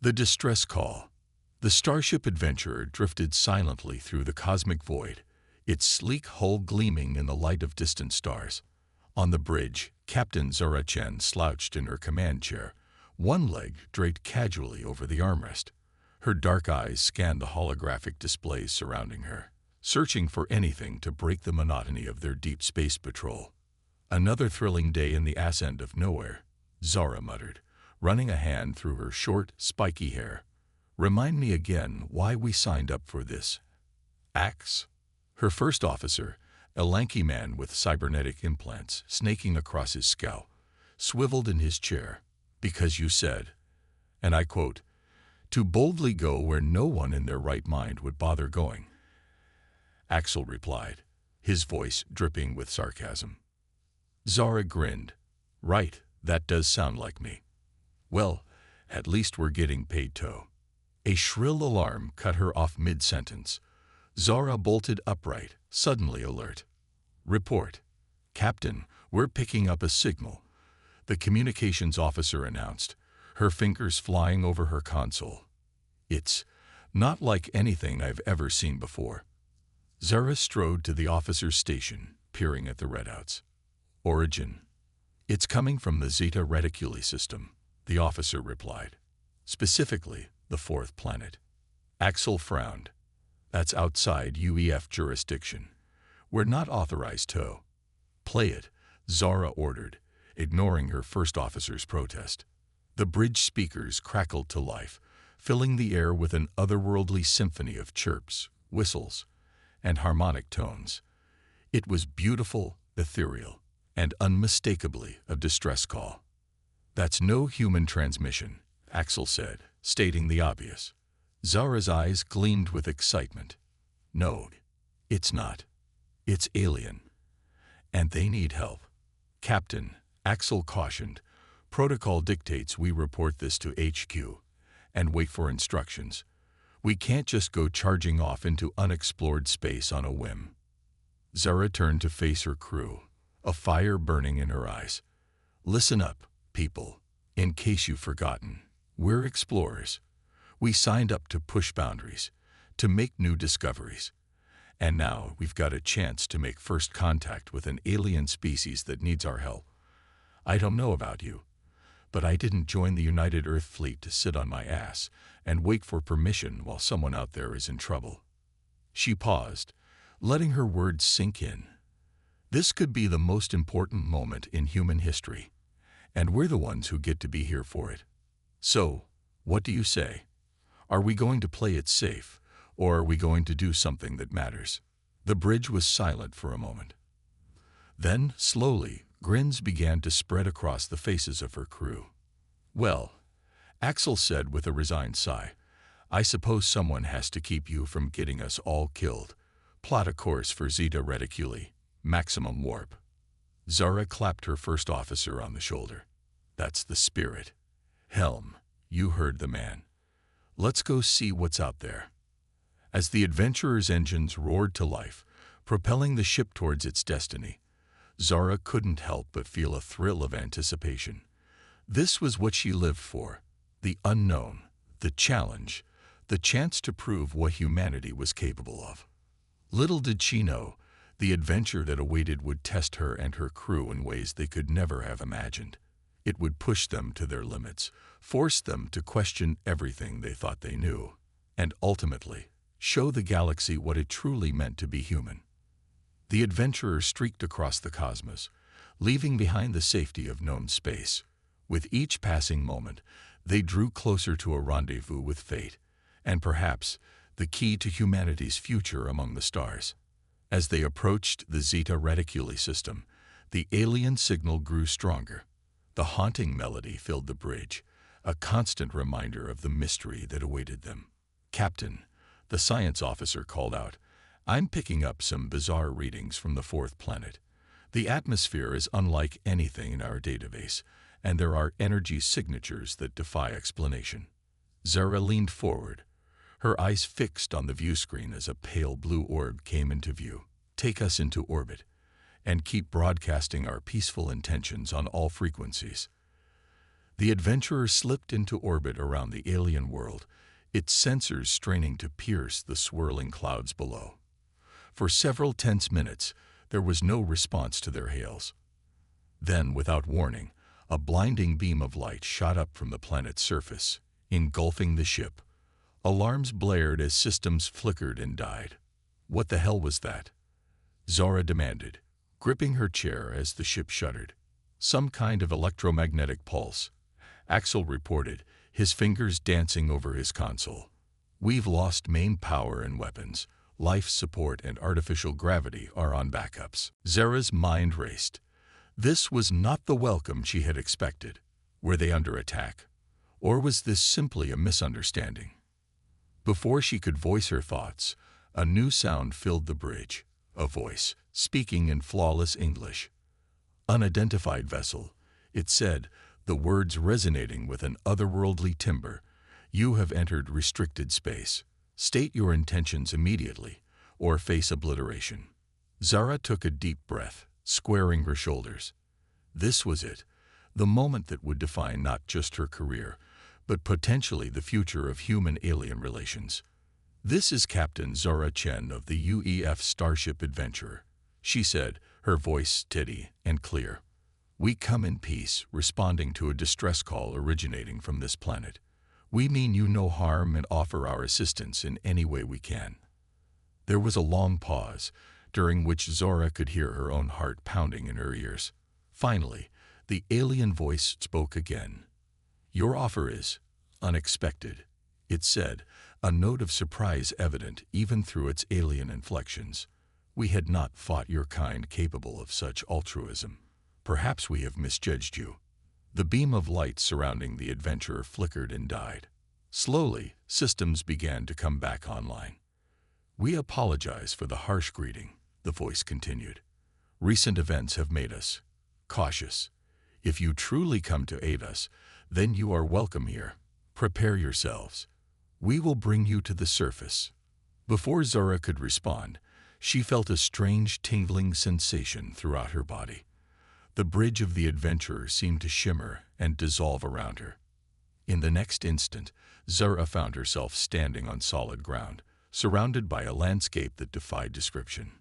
The distress call. The Starship Adventurer drifted silently through the cosmic void, its sleek hull gleaming in the light of distant stars. On the bridge, Captain Zara Chen slouched in her command chair, one leg draped casually over the armrest. Her dark eyes scanned the holographic displays surrounding her, searching for anything to break the monotony of their deep space patrol. "Another thrilling day in the ass end of nowhere," Zara muttered, running a hand through her short, spiky hair. "Remind me again why we signed up for this." Ax? Her first officer, a lanky man with cybernetic implants snaking across his skull, swiveled in his chair. "Because you said," and I quote, "to boldly go where no one in their right mind would bother going." Axel replied, his voice dripping with sarcasm. Zara grinned. "Right, that does sound like me. Well, at least we're getting paid to." A shrill alarm cut her off mid-sentence. Zara bolted upright, suddenly alert. "Report. Captain, we're picking up a signal," the communications officer announced, her fingers flying over her console. "It's not like anything I've ever seen before." Zara strode to the officer's station, peering at the readouts. "Origin. It's coming from the Zeta Reticuli system," the officer replied. "Specifically, the fourth planet." Axel frowned. "That's outside UEF jurisdiction. We're not authorized to." "Play it," Zara ordered, ignoring her first officer's protest. The bridge speakers crackled to life, filling the air with an otherworldly symphony of chirps, whistles, and harmonic tones. It was beautiful, ethereal, and unmistakably a distress call. "That's no human transmission," Axel said, stating the obvious. Zara's eyes gleamed with excitement. "No, it's not. It's alien. And they need help." "Captain," Axel cautioned, "protocol dictates we report this to HQ and wait for instructions. We can't just go charging off into unexplored space on a whim." Zara turned to face her crew, a fire burning in her eyes. "Listen up, people, in case you've forgotten. We're explorers. We signed up to push boundaries, to make new discoveries. And now we've got a chance to make first contact with an alien species that needs our help. I don't know about you, but I didn't join the United Earth Fleet to sit on my ass and wait for permission while someone out there is in trouble." She paused, letting her words sink in. This could be the most important moment in human history, and we're the ones who get to be here for it. So, what do you say? Are we going to play it safe, or are we going to do something that matters? The bridge was silent for a moment. Then, slowly, grins began to spread across the faces of her crew. "Well," Axel said with a resigned sigh, "I suppose someone has to keep you from getting us all killed. Plot a course for Zeta Reticuli, maximum warp." Zara clapped her first officer on the shoulder. "That's the spirit. Helm, you heard the man. Let's go see what's out there." As the adventurer's engines roared to life, propelling the ship towards its destiny, Zara couldn't help but feel a thrill of anticipation. This was what she lived for: the unknown, the challenge, the chance to prove what humanity was capable of. Little did she know, the adventure that awaited would test her and her crew in ways they could never have imagined. It would push them to their limits, force them to question everything they thought they knew, and ultimately show the galaxy what it truly meant to be human. The adventurer streaked across the cosmos, leaving behind the safety of known space. With each passing moment, they drew closer to a rendezvous with fate, and perhaps the key to humanity's future among the stars. As they approached the Zeta Reticuli system, the alien signal grew stronger. The haunting melody filled the bridge, a constant reminder of the mystery that awaited them. "Captain," the science officer called out, "I'm picking up some bizarre readings from the fourth planet. The atmosphere is unlike anything in our database, and there are energy signatures that defy explanation." Zara leaned forward, her eyes fixed on the view screen as a pale blue orb came into view. "Take us into orbit, and keep broadcasting our peaceful intentions on all frequencies." The adventurer slipped into orbit around the alien world, its sensors straining to pierce the swirling clouds below. For several tense minutes, there was no response to their hails. Then, without warning, a blinding beam of light shot up from the planet's surface, engulfing the ship. Alarms blared as systems flickered and died. What the hell was that? Zara demanded, gripping her chair as the ship shuddered. Some kind of electromagnetic pulse, Axel reported, his fingers dancing over his console. We've lost main power and weapons. Life support and artificial gravity are on backups. Zara's mind raced. This was not the welcome she had expected. Were they under attack? Or was this simply a misunderstanding? Before she could voice her thoughts, a new sound filled the bridge, a voice, speaking in flawless English. Unidentified vessel, it said, the words resonating with an otherworldly timbre. You have entered restricted space. State your intentions immediately, or face obliteration. Zara took a deep breath, squaring her shoulders. This was it, the moment that would define not just her career, but potentially the future of human-alien relations. This is Captain Zara Chen of the UEF Starship Adventurer, she said, her voice steady and clear. We come in peace, responding to a distress call originating from this planet. We mean you no harm and offer our assistance in any way we can. There was a long pause, during which Zora could hear her own heart pounding in her ears. Finally, the alien voice spoke again. Your offer is unexpected, it said, a note of surprise evident even through its alien inflections. We had not thought your kind capable of such altruism. Perhaps we have misjudged you. The beam of light surrounding the adventurer flickered and died. Slowly, systems began to come back online. We apologize for the harsh greeting, the voice continued. Recent events have made us cautious. If you truly come to aid us, then you are welcome here. Prepare yourselves. We will bring you to the surface. Before Zora could respond, she felt a strange tingling sensation throughout her body. The bridge of the adventurer seemed to shimmer and dissolve around her. In the next instant, Zara found herself standing on solid ground, surrounded by a landscape that defied description.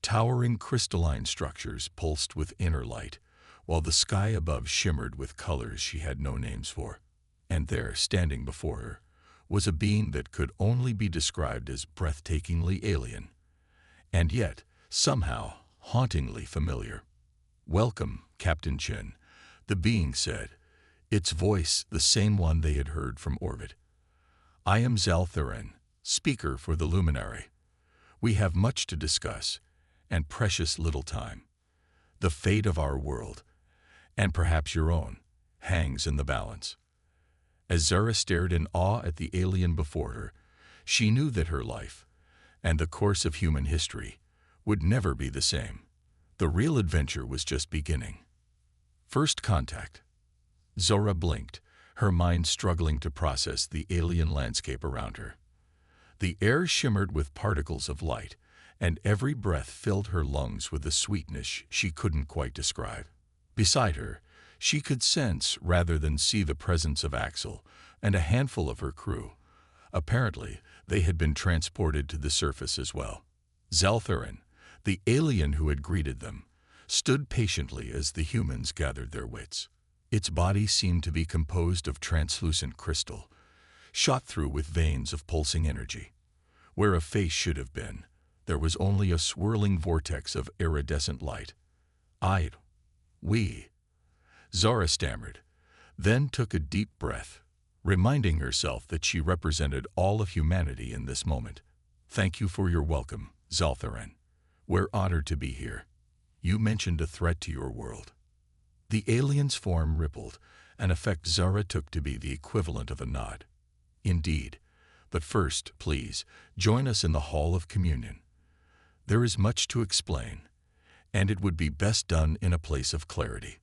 Towering crystalline structures pulsed with inner light, while the sky above shimmered with colors she had no names for. And there, standing before her, was a being that could only be described as breathtakingly alien, and yet, somehow, hauntingly familiar. Welcome, Captain Chen, the being said, its voice the same one they had heard from orbit. I am Zalthurin, speaker for the Luminary. We have much to discuss, and precious little time. The fate of our world, and perhaps your own, hangs in the balance. As Zara stared in awe at the alien before her, she knew that her life, and the course of human history, would never be the same. The real adventure was just beginning. First contact. Zora blinked, her mind struggling to process the alien landscape around her. The air shimmered with particles of light, and every breath filled her lungs with a sweetness she couldn't quite describe. Beside her, she could sense rather than see the presence of Axel and a handful of her crew. Apparently, they had been transported to the surface as well. Zalthurin, the alien who had greeted them, stood patiently as the humans gathered their wits. Its body seemed to be composed of translucent crystal, shot through with veins of pulsing energy. Where a face should have been, there was only a swirling vortex of iridescent light. We, Zara stammered, then took a deep breath, reminding herself that she represented all of humanity in this moment. Thank you for your welcome, Zalthurin. We're honored to be here. You mentioned a threat to your world. The alien's form rippled, an effect Zara took to be the equivalent of a nod. Indeed. But first, please, join us in the Hall of Communion. There is much to explain, and it would be best done in a place of clarity.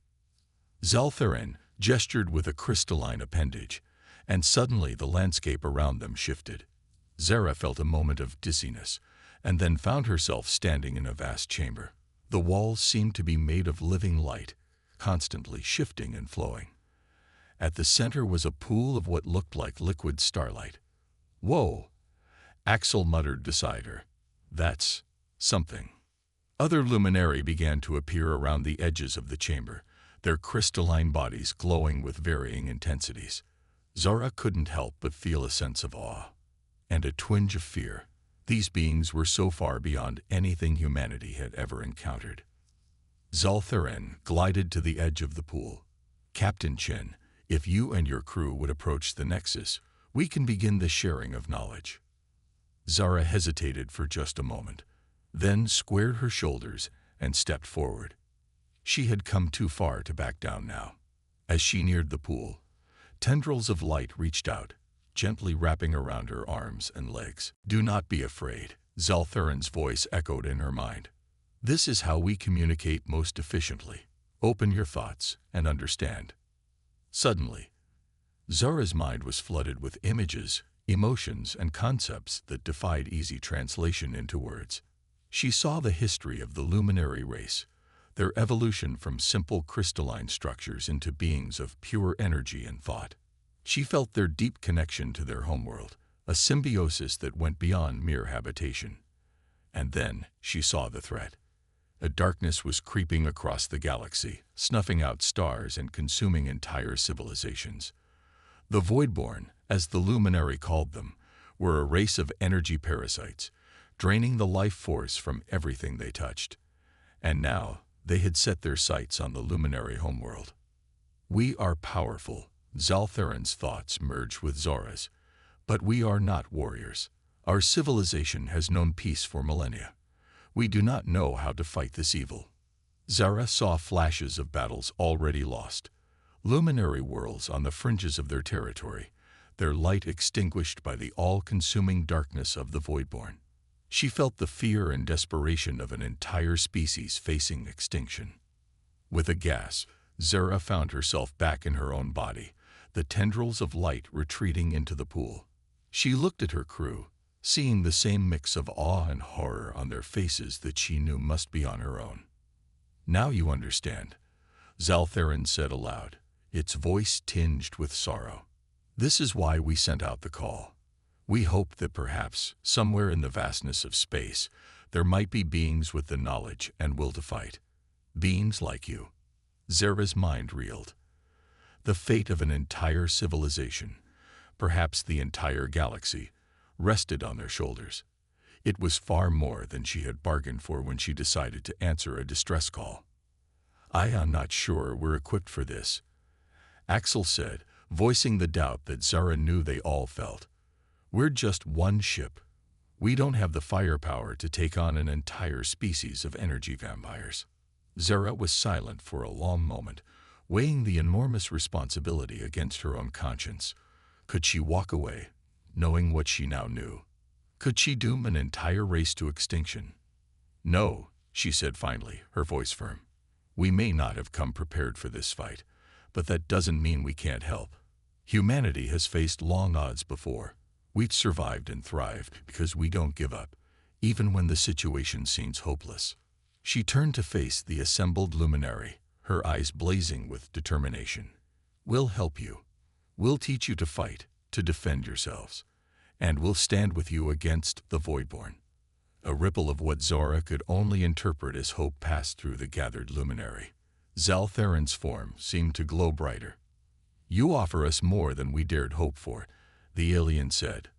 Zalthurin gestured with a crystalline appendage, and suddenly the landscape around them shifted. Zara felt a moment of dizziness, and then found herself standing in a vast chamber. The walls seemed to be made of living light, constantly shifting and flowing. At the center was a pool of what looked like liquid starlight. "Whoa," Axel muttered beside her. "That's something." Other luminary began to appear around the edges of the chamber, their crystalline bodies glowing with varying intensities. Zara couldn't help but feel a sense of awe and a twinge of fear. These beings were so far beyond anything humanity had ever encountered. Zaltharan glided to the edge of the pool. "Captain Chen, if you and your crew would approach the Nexus, we can begin the sharing of knowledge." Zara hesitated for just a moment, then squared her shoulders and stepped forward. She had come too far to back down now. As she neared the pool, tendrils of light reached out, gently wrapping around her arms and legs. "Do not be afraid," Zaltharan's voice echoed in her mind. "This is how we communicate most efficiently. Open your thoughts and understand." Suddenly, Zara's mind was flooded with images, emotions, and concepts that defied easy translation into words. She saw the history of the luminary race, their evolution from simple crystalline structures into beings of pure energy and thought. She felt their deep connection to their homeworld, a symbiosis that went beyond mere habitation. And then she saw the threat. A darkness was creeping across the galaxy, snuffing out stars and consuming entire civilizations. The Voidborn, as the luminary called them, were a race of energy parasites, draining the life force from everything they touched. And now they had set their sights on the luminary homeworld. "We are powerful," Zaltharan's thoughts merged with Zora's, "but we are not warriors. Our civilization has known peace for millennia. We do not know how to fight this evil." Zara saw flashes of battles already lost, luminary worlds on the fringes of their territory, their light extinguished by the all-consuming darkness of the Voidborn. She felt the fear and desperation of an entire species facing extinction. With a gasp, Zara found herself back in her own body, the tendrils of light retreating into the pool. She looked at her crew, seeing the same mix of awe and horror on their faces that she knew must be on her own. "Now you understand," Zaltharan said aloud, its voice tinged with sorrow. "This is why we sent out the call. We hoped that perhaps, somewhere in the vastness of space, there might be beings with the knowledge and will to fight. Beings like you." Zara's mind reeled. The fate of an entire civilization, perhaps the entire galaxy, rested on their shoulders. It was far more than she had bargained for when she decided to answer a distress call. "I am not sure we're equipped for this," Axel said, voicing the doubt that Zara knew they all felt. "We're just one ship. We don't have the firepower to take on an entire species of energy vampires." Zara was silent for a long moment, weighing the enormous responsibility against her own conscience. Could she walk away, knowing what she now knew? Could she doom an entire race to extinction? "No," she said finally, her voice firm. "We may not have come prepared for this fight, but that doesn't mean we can't help. Humanity has faced long odds before. We've survived and thrived because we don't give up, even when the situation seems hopeless." She turned to face the assembled luminary, her eyes blazing with determination. "We'll help you. We'll teach you to fight, to defend yourselves, and we'll stand with you against the Voidborn." A ripple of what Zora could only interpret as hope passed through the gathered luminary. Zaltharan's form seemed to glow brighter. "You offer us more than we dared hope for," the alien said.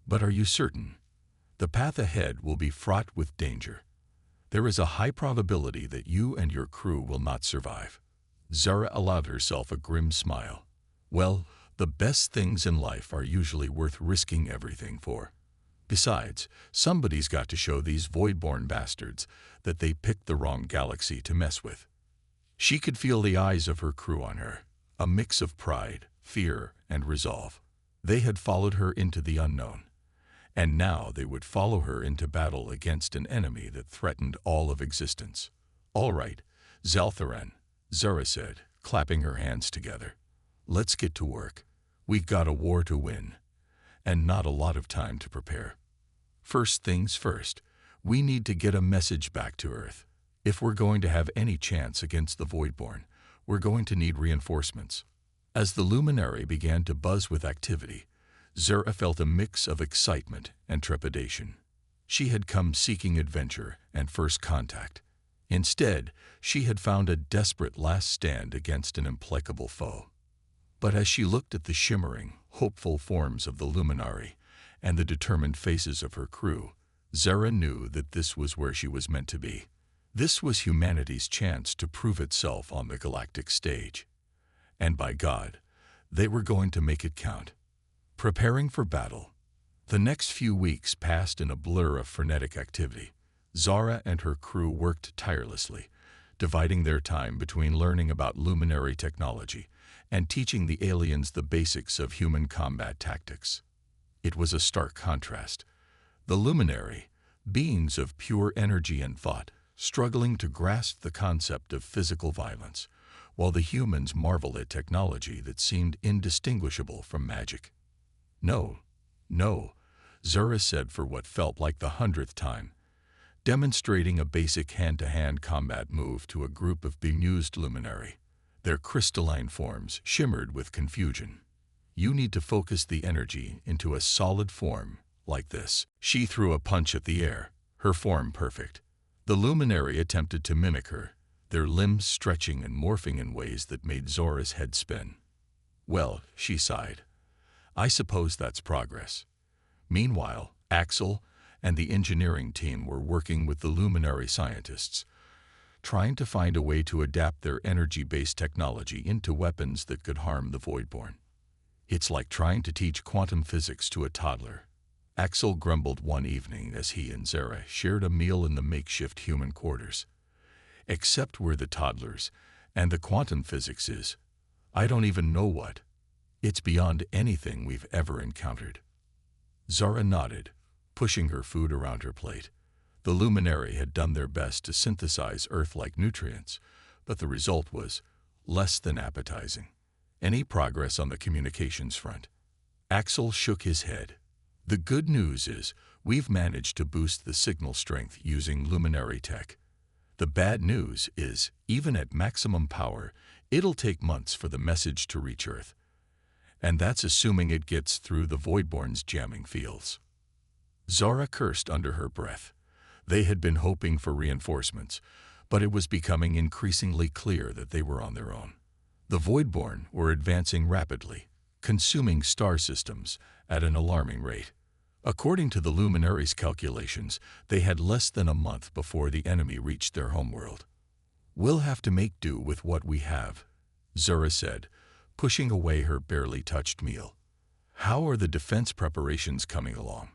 "But are you certain? The path ahead will be fraught with danger. There is a high probability that you and your crew will not survive." Zara allowed herself a grim smile. "Well, the best things in life are usually worth risking everything for. Besides, somebody's got to show these Voidborn bastards that they picked the wrong galaxy to mess with." She could feel the eyes of her crew on her, a mix of pride, fear, and resolve. They had followed her into the unknown, and now they would follow her into battle against an enemy that threatened all of existence. "All right, Zaltharan," Zara said, clapping her hands together. "Let's get to work. We've got a war to win, and not a lot of time to prepare. First things first, we need to get a message back to Earth. If we're going to have any chance against the Voidborn, we're going to need reinforcements." As the luminary began to buzz with activity, Zara felt a mix of excitement and trepidation. She had come seeking adventure and first contact. Instead, she had found a desperate last stand against an implacable foe. But as she looked at the shimmering, hopeful forms of the luminary and the determined faces of her crew, Zara knew that this was where she was meant to be. This was humanity's chance to prove itself on the galactic stage. And by God, they were going to make it count. Preparing for battle. The next few weeks passed in a blur of frenetic activity. Zara and her crew worked tirelessly, dividing their time between learning about luminary technology and teaching the aliens the basics of human combat tactics. It was a stark contrast. The luminary, beings of pure energy and thought, struggling to grasp the concept of physical violence, while the humans marveled at technology that seemed indistinguishable from magic. No, no, Zara said for what felt like the 100th time, demonstrating a basic hand-to-hand combat move to a group of bemused luminary. Their crystalline forms shimmered with confusion. You need to focus the energy into a solid form, like this. She threw a punch at the air, her form perfect. The luminary attempted to mimic her, their limbs stretching and morphing in ways that made Zora's head spin. Well, she sighed, I suppose that's progress. Meanwhile, Axel and the engineering team were working with the luminary scientists, trying to find a way to adapt their energy-based technology into weapons that could harm the Voidborn. It's like trying to teach quantum physics to a toddler. Axel grumbled one evening as he and Zara shared a meal in the makeshift human quarters. Except we're the toddlers, and the quantum physics is, I don't even know what. It's beyond anything we've ever encountered. Zara nodded, pushing her food around her plate. The luminary had done their best to synthesize Earth-like nutrients, but the result was less than appetizing. Any progress on the communications front? Axel shook his head. The good news is we've managed to boost the signal strength using luminary tech. The bad news is, even at maximum power, it'll take months for the message to reach Earth. And that's assuming it gets through the Voidborn's jamming fields. Zara cursed under her breath. They had been hoping for reinforcements, but it was becoming increasingly clear that they were on their own. The Voidborn were advancing rapidly, consuming star systems at an alarming rate. According to the luminary's calculations, they had less than a month before the enemy reached their homeworld. We'll have to make do with what we have, Zara said, pushing away her barely touched meal. How are the defense preparations coming along?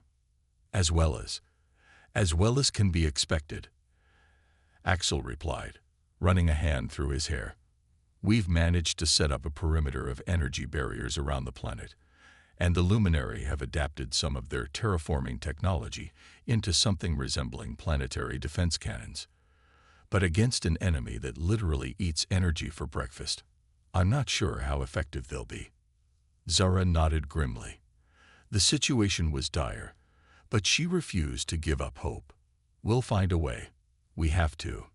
As well as can be expected, Axel replied, running a hand through his hair. We've managed to set up a perimeter of energy barriers around the planet, and the luminary have adapted some of their terraforming technology into something resembling planetary defense cannons. But against an enemy that literally eats energy for breakfast, I'm not sure how effective they'll be. Zara nodded grimly. The situation was dire, but she refused to give up hope. We'll find a way. We have to.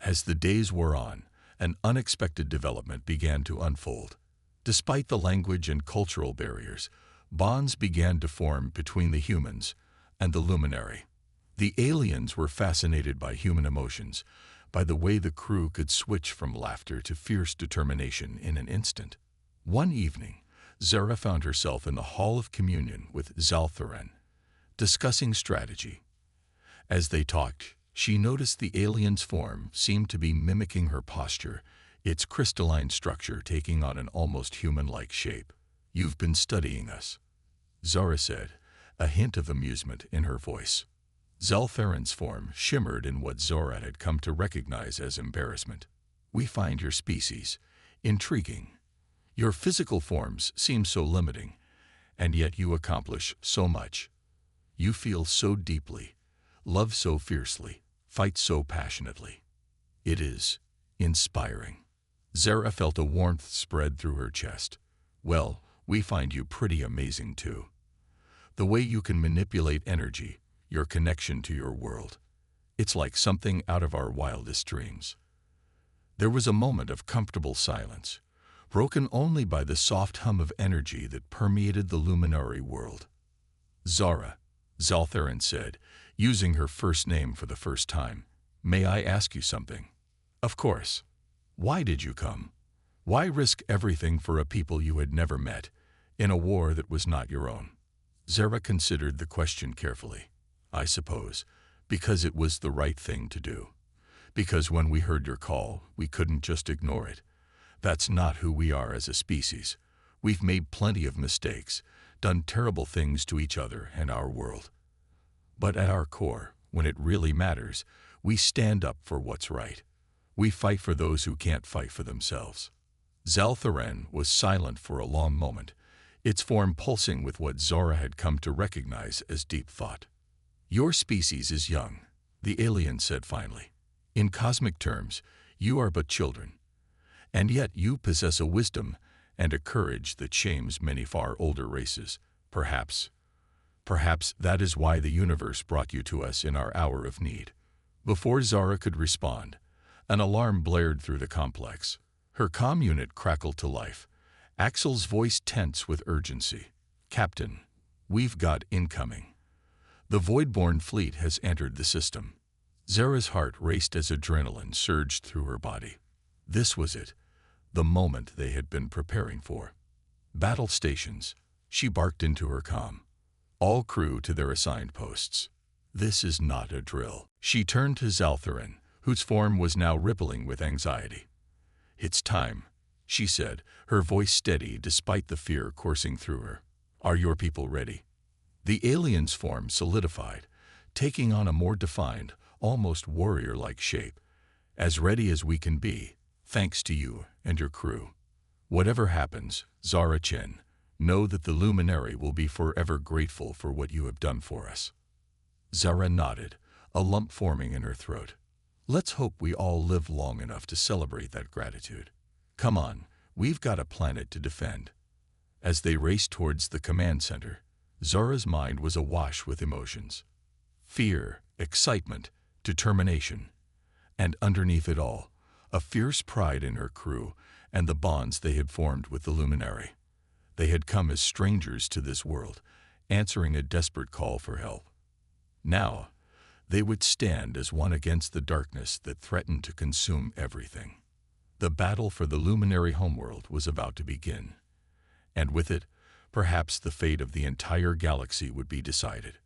As the days wore on, an unexpected development began to unfold. Despite the language and cultural barriers, bonds began to form between the humans and the luminary. The aliens were fascinated by human emotions, by the way the crew could switch from laughter to fierce determination in an instant. One evening, Zara found herself in the Hall of Communion with Zaltharan, discussing strategy. As they talked, she noticed the alien's form seemed to be mimicking her posture, its crystalline structure taking on an almost human-like shape. You've been studying us, Zara said, a hint of amusement in her voice. Zaltharan's form shimmered in what Zora had come to recognize as embarrassment. We find your species intriguing. Your physical forms seem so limiting, and yet you accomplish so much. You feel so deeply, love so fiercely, fight so passionately. It is inspiring. Zara felt a warmth spread through her chest. Well, we find you pretty amazing too. The way you can manipulate energy, your connection to your world. It's like something out of our wildest dreams. There was a moment of comfortable silence, broken only by the soft hum of energy that permeated the luminary world. "Zara," Zaltharin said, using her first name for the first time, "may I ask you something?" "Of course. Why did you come? Why risk everything for a people you had never met, in a war that was not your own?" Zara considered the question carefully. "I suppose, because it was the right thing to do. Because when we heard your call, we couldn't just ignore it. That's not who we are as a species. We've made plenty of mistakes, done terrible things to each other and our world. But at our core, when it really matters, we stand up for what's right. We fight for those who can't fight for themselves." Zaltharin was silent for a long moment, its form pulsing with what Zara had come to recognize as deep thought. "Your species is young," the alien said finally. "In cosmic terms, you are but children. And yet you possess a wisdom and a courage that shames many far older races. Perhaps that is why the universe brought you to us in our hour of need." Before Zara could respond, an alarm blared through the complex. Her comm unit crackled to life, Axel's voice tense with urgency. "Captain, we've got incoming. The Voidborn fleet has entered the system." Zara's heart raced as adrenaline surged through her body. This was it, the moment they had been preparing for. "Battle stations," she barked into her comm. "All crew to their assigned posts. This is not a drill." She turned to Zaltharin, whose form was now rippling with anxiety. "It's time," she said, her voice steady despite the fear coursing through her. "Are your people ready?" The alien's form solidified, taking on a more defined, almost warrior-like shape. "As ready as we can be, thanks to you and your crew. Whatever happens, Zara Chen, know that the Luminary will be forever grateful for what you have done for us." Zara nodded, a lump forming in her throat. "Let's hope we all live long enough to celebrate that gratitude. Come on, we've got a planet to defend." As they raced towards the command center, Zara's mind was awash with emotions. Fear, excitement, determination. And underneath it all, a fierce pride in her crew and the bonds they had formed with the Luminary. They had come as strangers to this world, answering a desperate call for help. Now, they would stand as one against the darkness that threatened to consume everything. The battle for the Luminary homeworld was about to begin. And with it, perhaps the fate of the entire galaxy would be decided.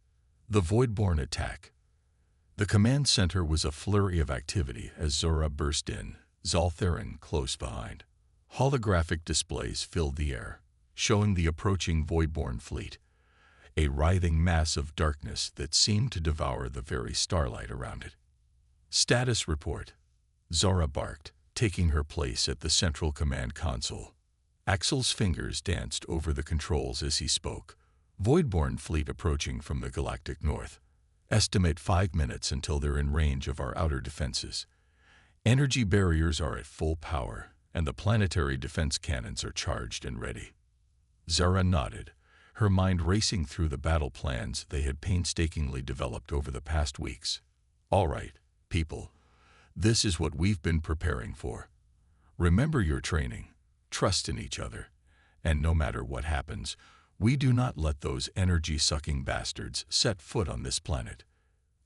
The Voidborn attack. The command center was a flurry of activity as Zora burst in, Zaltharin close behind. Holographic displays filled the air, showing the approaching Voidborn fleet, a writhing mass of darkness that seemed to devour the very starlight around it. "Status report," Zora barked, taking her place at the central command console. Axel's fingers danced over the controls as he spoke. "Voidborn fleet approaching from the galactic north. Estimate 5 minutes until they're in range of our outer defenses. Energy barriers are at full power, and the planetary defense cannons are charged and ready." Zara nodded, her mind racing through the battle plans they had painstakingly developed over the past weeks. "All right, people, this is what we've been preparing for. Remember your training, trust in each other, and no matter what happens, we do not let those energy-sucking bastards set foot on this planet."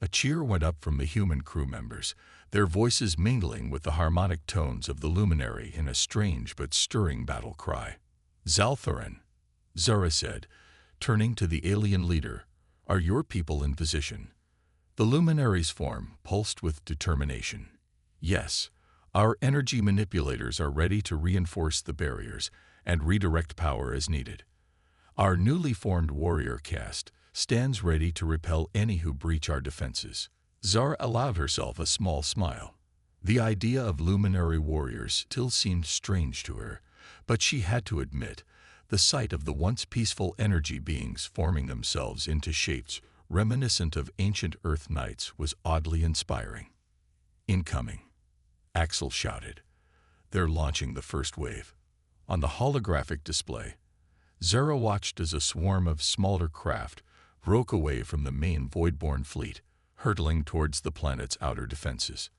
A cheer went up from the human crew members, their voices mingling with the harmonic tones of the Luminary in a strange but stirring battle cry. "Zaltharin," Zara said, turning to the alien leader, "are your people in position?" The Luminary's form pulsed with determination. "Yes, our energy manipulators are ready to reinforce the barriers and redirect power as needed. Our newly formed warrior caste stands ready to repel any who breach our defenses." Zara allowed herself a small smile. The idea of luminary warriors still seemed strange to her, but she had to admit, the sight of the once peaceful energy beings forming themselves into shapes reminiscent of ancient Earth knights was oddly inspiring. "Incoming," Axel shouted. "They're launching the first wave." On the holographic display, Zara watched as a swarm of smaller craft broke away from the main Voidborn fleet, hurtling towards the planet's outer defenses.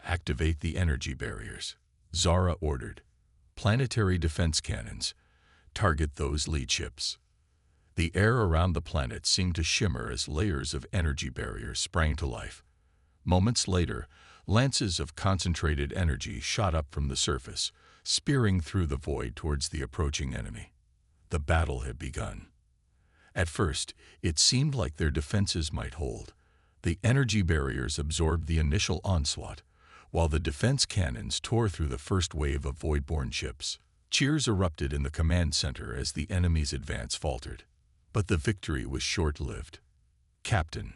"Activate the energy barriers," Zara ordered. planetary defense cannons, target those lead ships. The air around the planet seemed to shimmer as layers of energy barriers sprang to life. Moments later, lances of concentrated energy shot up from the surface, spearing through the void towards the approaching enemy. The battle had begun. At first, it seemed like their defenses might hold. The energy barriers absorbed the initial onslaught, while the defense cannons tore through the first wave of void-borne ships. Cheers erupted in the command center as the enemy's advance faltered. But the victory was short-lived. "Captain,"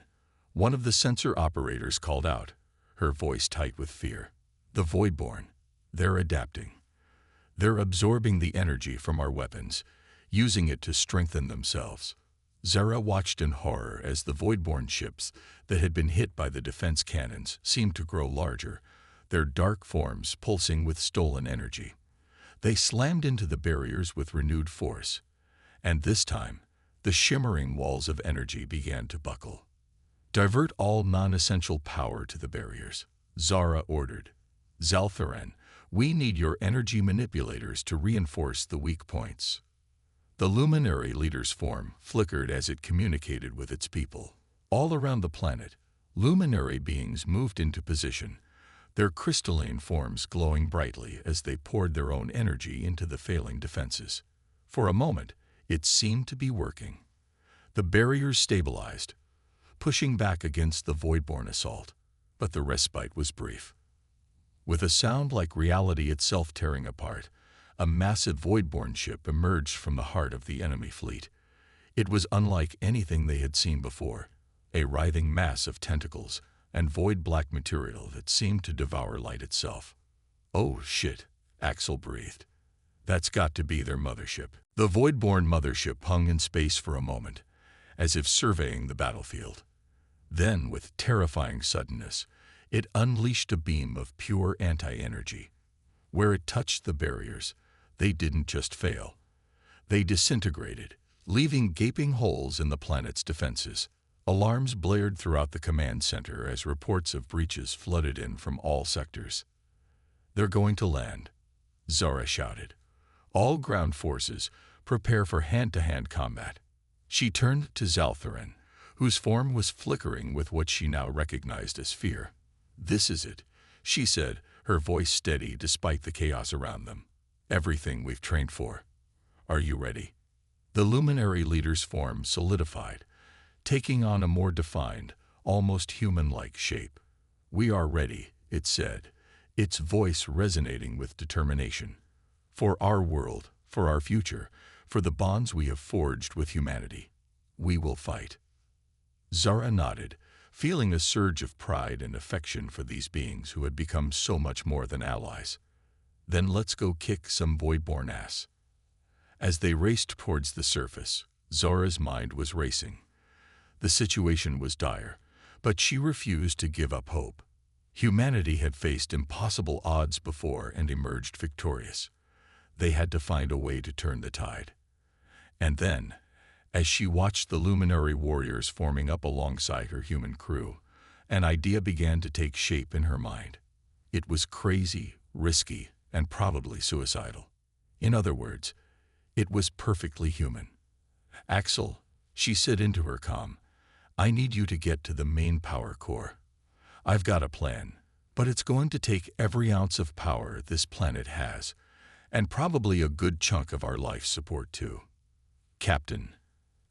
one of the sensor operators called out, her voice tight with fear. "The Voidborn. They're adapting. They're absorbing the energy from our weapons, using it to strengthen themselves." Zara watched in horror as the Voidborn ships that had been hit by the defense cannons seemed to grow larger, their dark forms pulsing with stolen energy. They slammed into the barriers with renewed force, and this time, the shimmering walls of energy began to buckle. "Divert all non-essential power to the barriers," Zara ordered. "Zaltharan, we need your energy manipulators to reinforce the weak points." The luminary leader's form flickered as it communicated with its people. All around the planet, luminary beings moved into position, their crystalline forms glowing brightly as they poured their own energy into the failing defenses. For a moment, it seemed to be working. The barriers stabilized, pushing back against the Voidborn assault, but the respite was brief. With a sound like reality itself tearing apart, a massive Voidborn ship emerged from the heart of the enemy fleet. It was unlike anything they had seen before, a writhing mass of tentacles and void-black material that seemed to devour light itself. "Oh shit," Axel breathed. "That's got to be their mothership." The Voidborn mothership hung in space for a moment, as if surveying the battlefield. Then, with terrifying suddenness, it unleashed a beam of pure anti-energy. Where it touched the barriers, they didn't just fail. They disintegrated, leaving gaping holes in the planet's defenses. Alarms blared throughout the command center as reports of breaches flooded in from all sectors. "They're going to land," Zara shouted. "All ground forces, prepare for hand-to-hand combat." She turned to Zaltharan, whose form was flickering with what she now recognized as fear. "This is it," she said, her voice steady despite the chaos around them. "Everything we've trained for. Are you ready?" The luminary leader's form solidified, taking on a more defined, almost human-like shape. "We are ready," it said, its voice resonating with determination. "For our world, for our future, for the bonds we have forged with humanity. We will fight." Zara nodded, feeling a surge of pride and affection for these beings who had become so much more than allies. "Then let's go kick some Voidborn ass." As they raced towards the surface, Zara's mind was racing. The situation was dire, but she refused to give up hope. Humanity had faced impossible odds before and emerged victorious. They had to find a way to turn the tide. And then, as she watched the luminary warriors forming up alongside her human crew, an idea began to take shape in her mind. It was crazy, risky, and probably suicidal. In other words, it was perfectly human. "Axel," she said into her comm, "I need you to get to the main power core. I've got a plan, but it's going to take every ounce of power this planet has, and probably a good chunk of our life support too." "Captain,"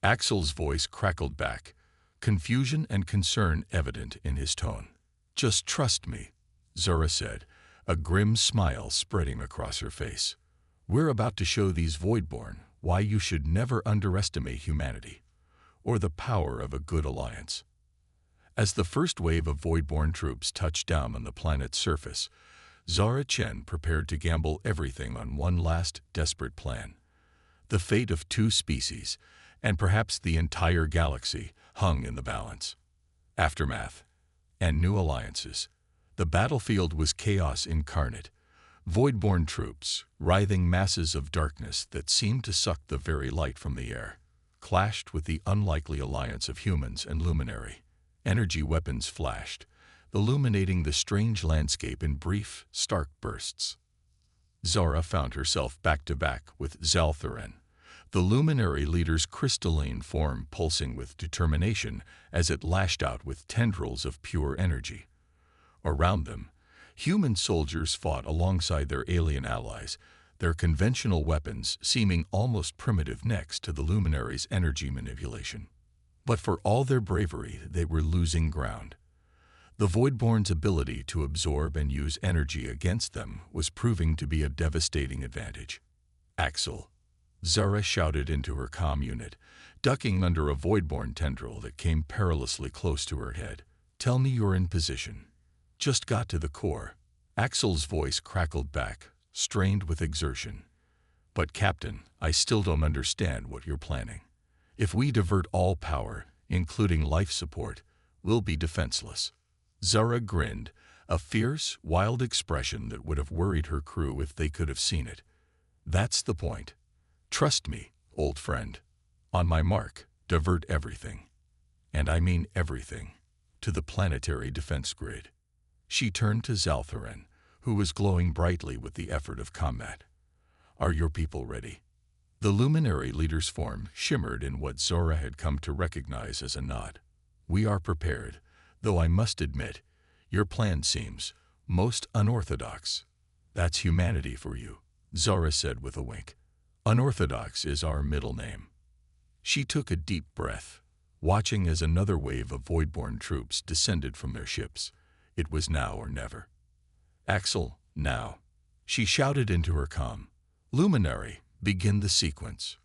Axel's voice crackled back, confusion and concern evident in his tone. "Just trust me," Zara said, a grim smile spreading across her face. "We're about to show these Voidborn why you should never underestimate humanity, or the power of a good alliance." As the first wave of Voidborn troops touched down on the planet's surface, Zara Chen prepared to gamble everything on one last desperate plan. The fate of two species, and perhaps the entire galaxy, hung in the balance. Aftermath and new alliances. The battlefield was chaos incarnate. Voidborn troops, writhing masses of darkness that seemed to suck the very light from the air, clashed with the unlikely alliance of humans and luminary. Energy weapons flashed, illuminating the strange landscape in brief, stark bursts. Zara found herself back-to-back with Zaltharan, the luminary leader's crystalline form pulsing with determination as it lashed out with tendrils of pure energy. Around them, human soldiers fought alongside their alien allies, their conventional weapons seeming almost primitive next to the luminary's energy manipulation. But for all their bravery, they were losing ground. The Voidborn's ability to absorb and use energy against them was proving to be a devastating advantage. "Axel," Zara shouted into her comm unit, ducking under a Voidborn tendril that came perilously close to her head. "Tell me you're in position." "Just got to the core." Axel's voice crackled back, strained with exertion. "But Captain, I still don't understand what you're planning. If we divert all power, including life support, we'll be defenseless." Zara grinned, a fierce, wild expression that would have worried her crew if they could have seen it. "That's the point. Trust me, old friend. On my mark, divert everything. And I mean everything, to the planetary defense grid." She turned to Zaltharan, who was glowing brightly with the effort of combat. "Are your people ready?" The luminary leader's form shimmered in what Zora had come to recognize as a nod. "We are prepared, though I must admit, your plan seems most unorthodox." "That's humanity for you," Zora said with a wink. "Unorthodox is our middle name." She took a deep breath, watching as another wave of Voidborn troops descended from their ships. It was now or never. "Axel, now," she shouted into her comm. "Luminary, begin the sequence."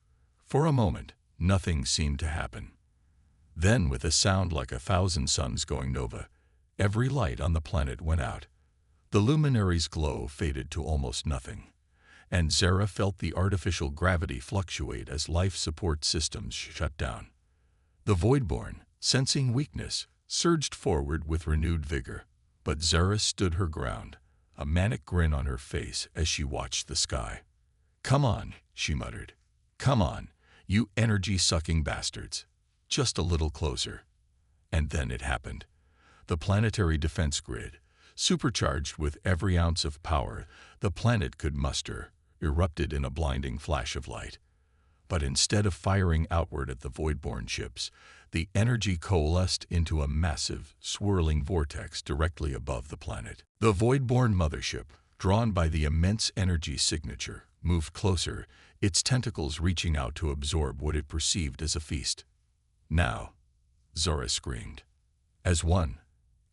For a moment, nothing seemed to happen. Then, with a sound like 1,000 suns going nova, every light on the planet went out. The luminary's glow faded to almost nothing, and Zara felt the artificial gravity fluctuate as life support systems shut down. The Voidborn, sensing weakness, surged forward with renewed vigor, but Zara stood her ground, a manic grin on her face as she watched the sky. "Come on," she muttered. "Come on, you energy-sucking bastards. Just a little closer." And then it happened. The planetary defense grid, supercharged with every ounce of power the planet could muster, erupted in a blinding flash of light. But instead of firing outward at the Voidborn ships, the energy coalesced into a massive, swirling vortex directly above the planet. The Voidborn mothership, drawn by the immense energy signature, moved closer, its tentacles reaching out to absorb what it perceived as a feast. "Now," Zora screamed. As one,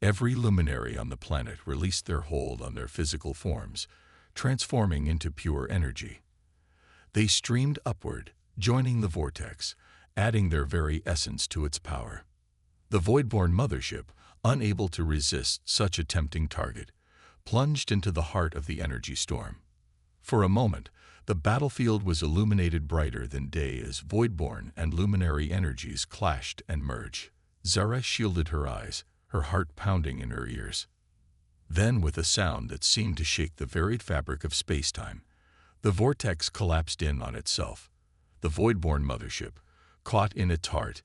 every luminary on the planet released their hold on their physical forms, transforming into pure energy. They streamed upward, joining the vortex, adding their very essence to its power. The Voidborn mothership, unable to resist such a tempting target, plunged into the heart of the energy storm. For a moment, the battlefield was illuminated brighter than day as Voidborn and luminary energies clashed and merged. Zara shielded her eyes, her heart pounding in her ears. Then, with a sound that seemed to shake the varied fabric of space-time, the vortex collapsed in on itself. The Voidborn mothership, caught in its heart,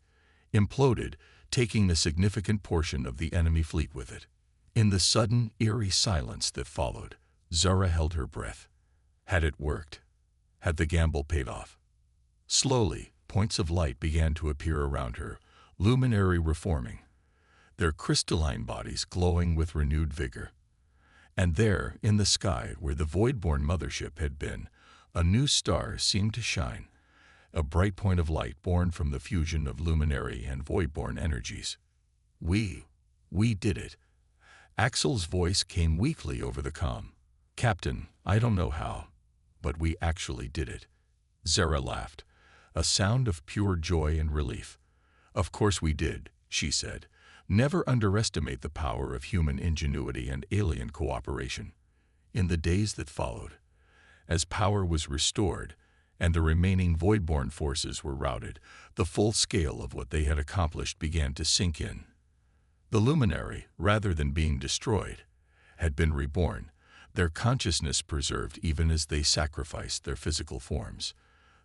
imploded, taking a significant portion of the enemy fleet with it. In the sudden, eerie silence that followed, Zara held her breath. Had it worked? Had the gamble paid off? Slowly, points of light began to appear around her, luminary reforming, their crystalline bodies glowing with renewed vigor. And there, in the sky where the Voidborn mothership had been, a new star seemed to shine, a bright point of light born from the fusion of luminary and Voidborn energies. We did it." Axel's voice came weakly over the comm. "Captain, I don't know how, but we actually did it." Zara laughed, a sound of pure joy and relief. "Of course we did," she said. "Never underestimate the power of human ingenuity and alien cooperation." In the days that followed, as power was restored and the remaining Voidborn forces were routed, the full scale of what they had accomplished began to sink in. The luminary, rather than being destroyed, had been reborn, their consciousness preserved even as they sacrificed their physical forms.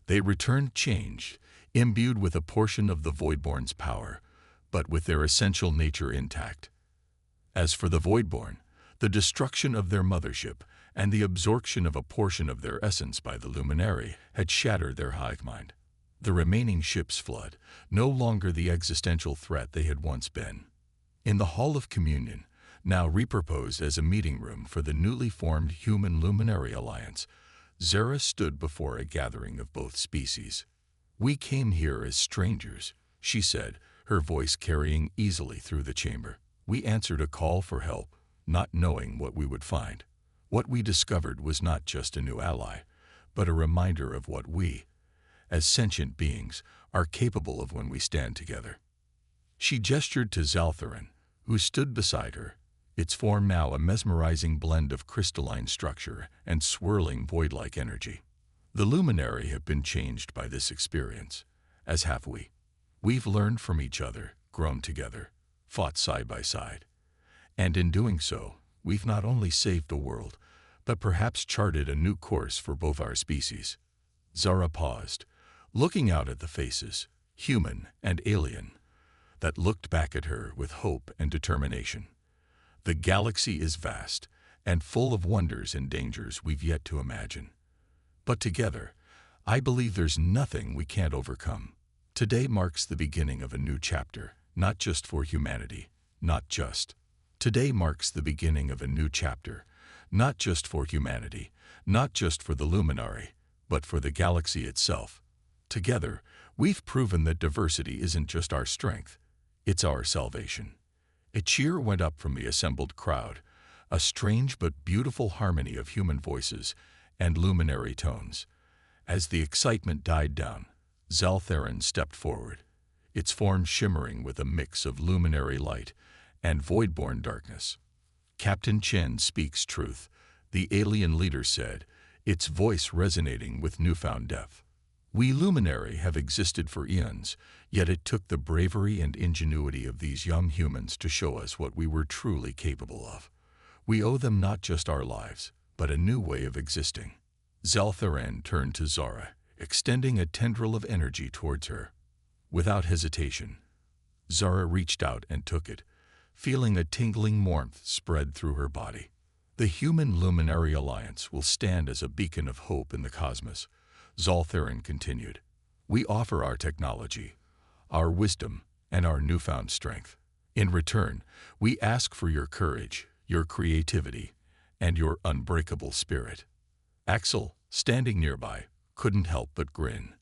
They returned changed, imbued with a portion of the Voidborn's power, but with their essential nature intact. As for the Voidborn, the destruction of their mothership and the absorption of a portion of their essence by the luminary had shattered their hive mind. The remaining ship's flood, no longer the existential threat they had once been. In the Hall of Communion, now repurposed as a meeting room for the newly formed Human Luminary Alliance, Zara stood before a gathering of both species. "We came here as strangers," she said, her voice carrying easily through the chamber. "We answered a call for help, not knowing what we would find. What we discovered was not just a new ally, but a reminder of what we, as sentient beings, are capable of when we stand together." She gestured to Zaltharan, who stood beside her, its form now a mesmerizing blend of crystalline structure and swirling void-like energy. "The luminary have been changed by this experience, as have we. We've learned from each other, grown together, fought side by side. And in doing so, we've not only saved the world, but perhaps charted a new course for both our species." Zara paused, looking out at the faces, human and alien, that looked back at her with hope and determination. "The galaxy is vast and full of wonders and dangers we've yet to imagine. But together, I believe there's nothing we can't overcome. Today marks the beginning of a new chapter, not just for humanity, Today marks the beginning of a new chapter, not just for humanity, not just for the luminary, but for the galaxy itself. Together, we've proven that diversity isn't just our strength, it's our salvation." A cheer went up from the assembled crowd, a strange but beautiful harmony of human voices and luminary tones. As the excitement died down, Zaltharan stepped forward, its form shimmering with a mix of luminary light and void-born darkness. "Captain Chen speaks truth," the alien leader said, its voice resonating with newfound depth. "We luminary have existed for eons, yet it took the bravery and ingenuity of these young humans to show us what we were truly capable of. We owe them not just our lives, but a new way of existing." Zaltharan turned to Zara, extending a tendril of energy towards her. Without hesitation, Zara reached out and took it, feeling a tingling warmth spread through her body. "The Human Luminary Alliance will stand as a beacon of hope in the cosmos," Zaltharan continued. "We offer our technology, our wisdom, and our newfound strength. In return, we ask for your courage, your creativity, and your unbreakable spirit." Axel, standing nearby, couldn't help but grin.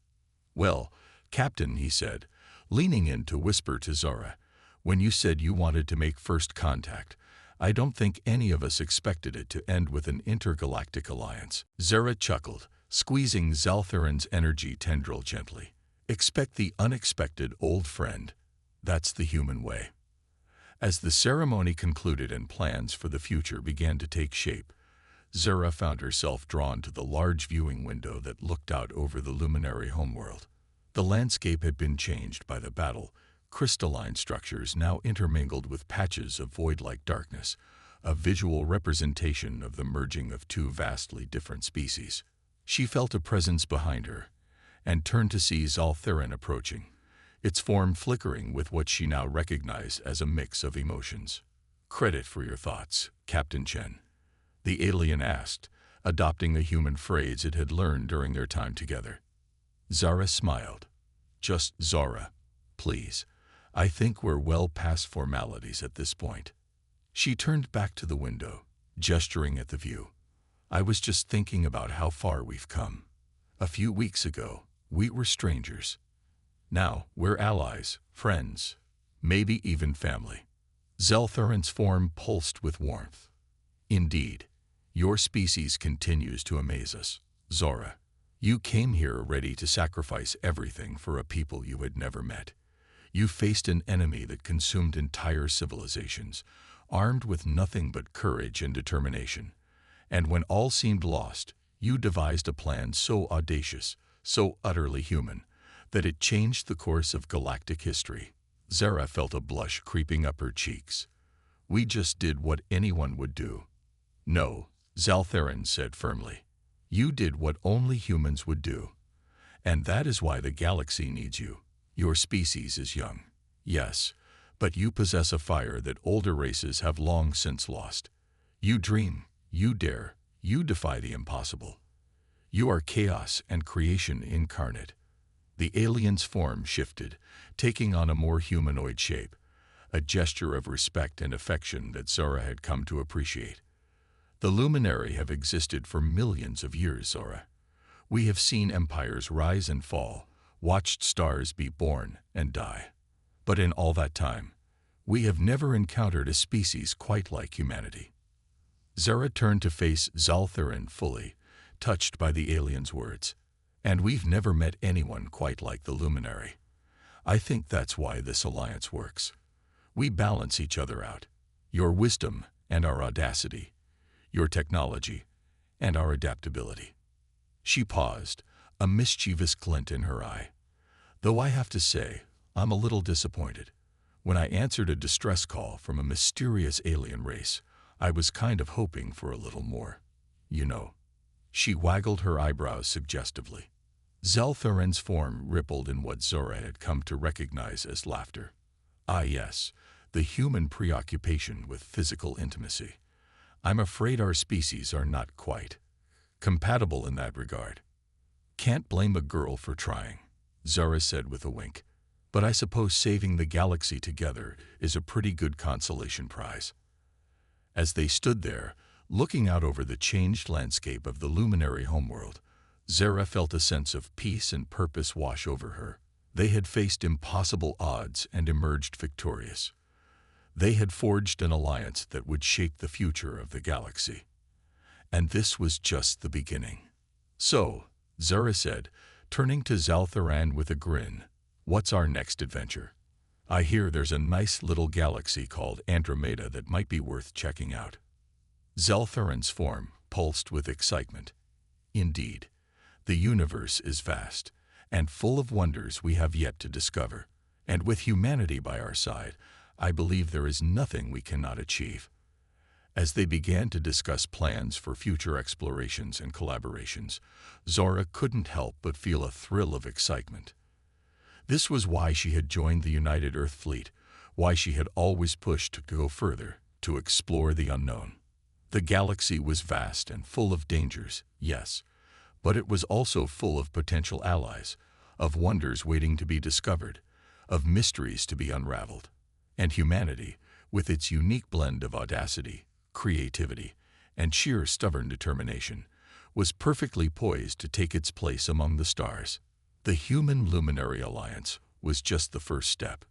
"Well, Captain," he said, leaning in to whisper to Zara, "when you said you wanted to make first contact, I don't think any of us expected it to end with an intergalactic alliance." Zara chuckled, squeezing Zaltharan's energy tendril gently. "Expect the unexpected, old friend. That's the human way." As the ceremony concluded and plans for the future began to take shape, Zara found herself drawn to the large viewing window that looked out over the luminary homeworld. The landscape had been changed by the battle, crystalline structures now intermingled with patches of void-like darkness, a visual representation of the merging of two vastly different species. She felt a presence behind her, and turned to see Zaltharan approaching, its form flickering with what she now recognized as a mix of emotions. "Credit for your thoughts, Captain Chen," the alien asked, adopting a human phrase it had learned during their time together. Zara smiled. "Just Zara, please. I think we're well past formalities at this point." She turned back to the window, gesturing at the view. "I was just thinking about how far we've come. A few weeks ago, we were strangers. Now, we're allies, friends, maybe even family." Zaltharan's form pulsed with warmth. "Indeed, your species continues to amaze us, Zara. You came here ready to sacrifice everything for a people you had never met. You faced an enemy that consumed entire civilizations, armed with nothing but courage and determination. And when all seemed lost, you devised a plan so audacious, so utterly human, that it changed the course of galactic history." Zara felt a blush creeping up her cheeks. "We just did what anyone would do." "No," Zaltharan said firmly. "You did what only humans would do. And that is why the galaxy needs you. Your species is young, yes, but you possess a fire that older races have long since lost. You dream, you dare, You defy the impossible. You are chaos and creation incarnate. The alien's form shifted, taking on a more humanoid shape, a gesture of respect and affection that Zora had come to appreciate. The Luminary have existed for millions of years, Zora. We have seen empires rise and fall, watched stars be born and die. But in all that time, we have never encountered a species quite like humanity. Zora turned to face Zaltharan fully, touched by the alien's words. And we've never met anyone quite like the Luminary. I think that's why this alliance works. We balance each other out. Your wisdom and our audacity. Your technology and our adaptability. She paused, a mischievous glint in her eye. Though I have to say, I'm a little disappointed. When I answered a distress call from a mysterious alien race, I was kind of hoping for a little more. You know. She waggled her eyebrows suggestively. Zaltharan's form rippled in what Zora had come to recognize as laughter. Ah yes, the human preoccupation with physical intimacy. I'm afraid our species are not quite compatible in that regard. Can't blame a girl for trying, Zora said with a wink. But I suppose saving the galaxy together is a pretty good consolation prize. As they stood there, looking out over the changed landscape of the Luminary homeworld, Zora felt a sense of peace and purpose wash over her. They had faced impossible odds and emerged victorious. They had forged an alliance that would shape the future of the galaxy. And this was just the beginning. So, Zora said, turning to Zaltharan with a grin, what's our next adventure? I hear there's a nice little galaxy called Andromeda that might be worth checking out. Zaltharan's form pulsed with excitement. Indeed, the universe is vast and full of wonders we have yet to discover, and with humanity by our side, I believe there is nothing we cannot achieve. As they began to discuss plans for future explorations and collaborations, Zora couldn't help but feel a thrill of excitement. This was why she had joined the United Earth Fleet, why she had always pushed to go further, to explore the unknown. The galaxy was vast and full of dangers, yes, but it was also full of potential allies, of wonders waiting to be discovered, of mysteries to be unraveled. And humanity, with its unique blend of audacity, creativity, and sheer stubborn determination, was perfectly poised to take its place among the stars. The Human Luminary Alliance was just the first step.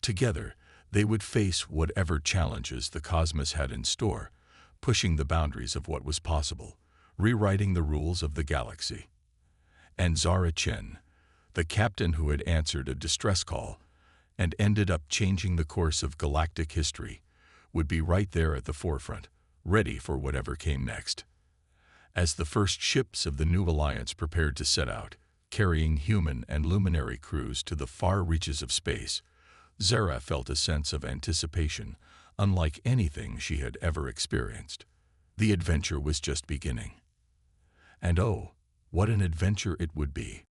Together, they would face whatever challenges the cosmos had in store, pushing the boundaries of what was possible, rewriting the rules of the galaxy. And Zara Chen, the captain who had answered a distress call and ended up changing the course of galactic history, would be right there at the forefront, ready for whatever came next. As the first ships of the new alliance prepared to set out, carrying human and luminary crews to the far reaches of space, Zara felt a sense of anticipation unlike anything she had ever experienced. The adventure was just beginning. And oh, what an adventure it would be!